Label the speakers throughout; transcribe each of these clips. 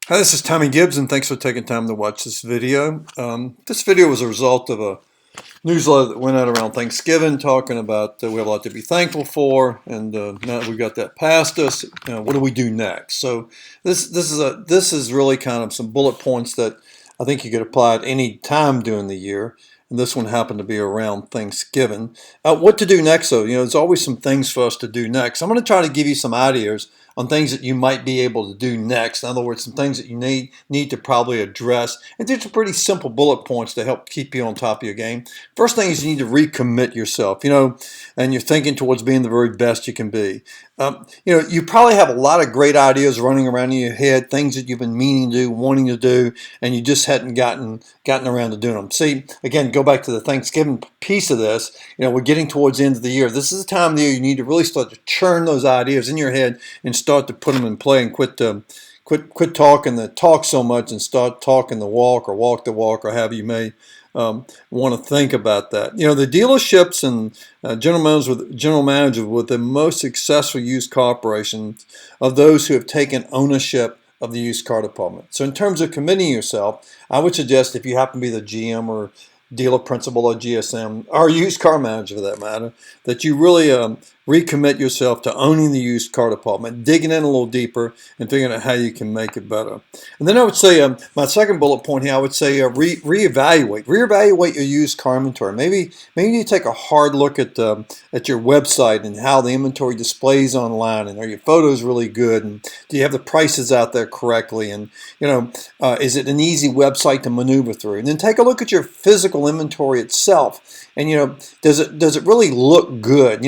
Speaker 1: Hi, this is Tommy Gibbs, and thanks for taking time to watch this video. This video was a result of a newsletter that went out around Thanksgiving talking about we have a lot to be thankful for, and now that we've got that past us, what do we do next? So this is really kind of some bullet points that I think you could apply at any time during the year. And this one happened to be around Thanksgiving. What to do next, though? There's always some things for us to do next. I'm going to try to give you some ideas on things that you might be able to do next. In other words, some things that you need to probably address. And these are pretty simple bullet points to help keep you on top of your game. First thing is you need to recommit yourself, and you're thinking towards being the very best you can be. You probably have a lot of great ideas running around in your head, things that you've been meaning to do, wanting to do, and you just hadn't gotten around to doing them. See, again, go back to the Thanksgiving piece of this. We're getting towards the end of the year. This is the time of the year you need to really start to churn those ideas in your head and start to put them in play, and quit talking the talk so much and start talking the walk, or walk the walk, or however you may want to think about that. The dealerships and general managers with the most successful used car operations are those who have taken ownership of the used car department. So in terms of committing yourself, I would suggest, if you happen to be the GM or dealer principal or GSM, or used car manager for that matter, that you really recommit yourself to owning the used car department, digging in a little deeper, and figuring out how you can make it better. And then I would say, my second bullet point here, I would say reevaluate your used car inventory. Maybe you take a hard look at your website and how the inventory displays online, and are your photos really good, and do you have the prices out there correctly, and is it an easy website to maneuver through? And then take a look at your physical inventory itself, and does it really look good?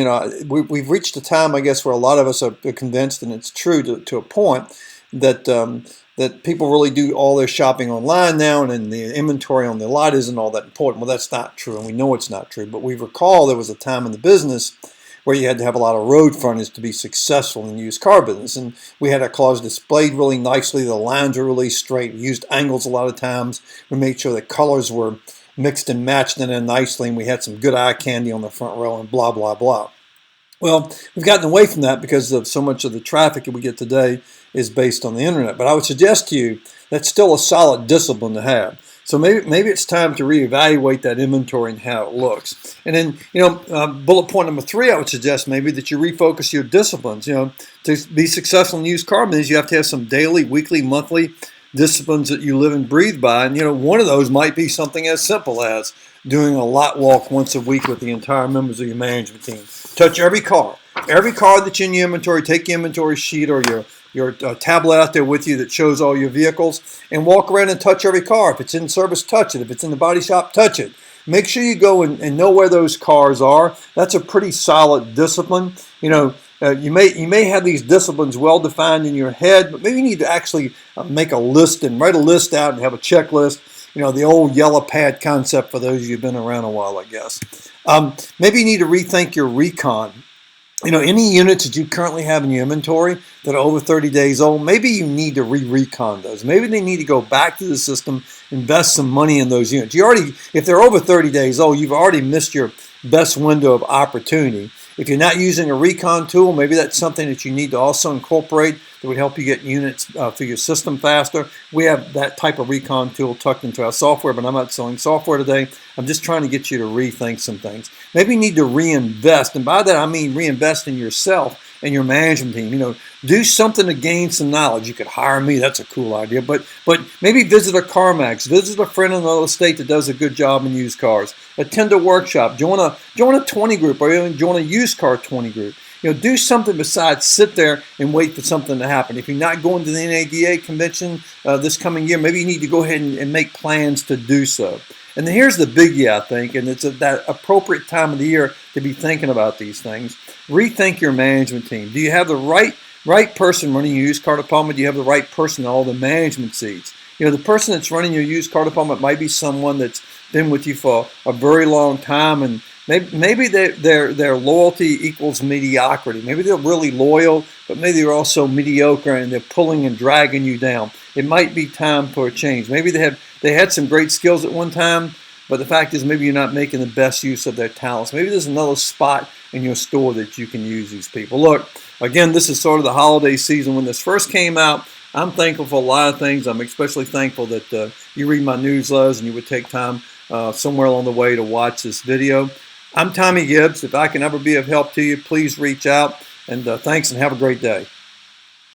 Speaker 1: We've reached a time, I guess, where a lot of us are convinced, and it's true to a point, that that people really do all their shopping online now, and then the inventory on the lot isn't all that important. Well, that's not true, and we know it's not true. But we recall there was a time in the business where you had to have a lot of road frontage to be successful in the used car business. And we had our cars displayed really nicely. The lines were really straight. We used angles a lot of times. We made sure the colors were mixed and matched in there nicely, and we had some good eye candy on the front row, and blah, blah, blah. Well, we've gotten away from that because of so much of the traffic that we get today is based on the internet. But I would suggest to you that's still a solid discipline to have. So maybe it's time to reevaluate that inventory and how it looks. And then, bullet point number 3, I would suggest maybe that you refocus your disciplines. To be successful in used car business, you have to have some daily, weekly, monthly disciplines that you live and breathe by. And one of those might be something as simple as doing a lot walk once a week with the entire members of your management team. Touch every car that's in your inventory. Take your inventory sheet or your tablet out there with you that shows all your vehicles, and walk around and touch every car. If it's in service, touch it. If it's in the body shop, touch it. Make sure you go and know where those cars are. That's a pretty solid discipline. You may have these disciplines well defined in your head, but maybe you need to actually make a list and write a list out and have a checklist. The old yellow pad concept for those of you who've been around a while, I guess. Maybe you need to rethink your recon. Any units that you currently have in your inventory that are over 30 days old, maybe you need to recon those. Maybe they need to go back to the system, invest some money in those units. If they're over 30 days old, you've already missed your best window of opportunity. If you're not using a recon tool, maybe that's something that you need to also incorporate that would help you get units through your system faster. We have that type of recon tool tucked into our software, but I'm not selling software today. I'm just trying to get you to rethink some things. Maybe you need to reinvest, and by that I mean reinvest in yourself and your management team. Do something to gain some knowledge. You could hire me. That's a cool idea. But maybe visit a CarMax. Visit a friend in another state that does a good job in used cars. Attend a workshop. Join a 20 group, or even join a used car 20 group. Do something besides sit there and wait for something to happen. If you're not going to the NADA convention this coming year, maybe you need to go ahead and make plans to do so. And then here's the biggie, I think, and it's that appropriate time of the year to be thinking about these things. Rethink your management team. Do you have the right person running your used car department? Do you have the right person in all the management seats? The person that's running your used car department might be someone that's been with you for a very long time, and maybe their loyalty equals mediocrity. Maybe they're really loyal, but maybe they're also mediocre and they're pulling and dragging you down. It might be time for a change. Maybe they had some great skills at one time, but the fact is maybe you're not making the best use of their talents. Maybe there's another spot in your store that you can use these people. Look, again, this is sort of the holiday season. When this first came out, I'm thankful for a lot of things. I'm especially thankful that you read my newsletters and you would take time somewhere along the way to watch this video. I'm Tommy Gibbs. If I can ever be of help to you, please reach out. And thanks and have a great day.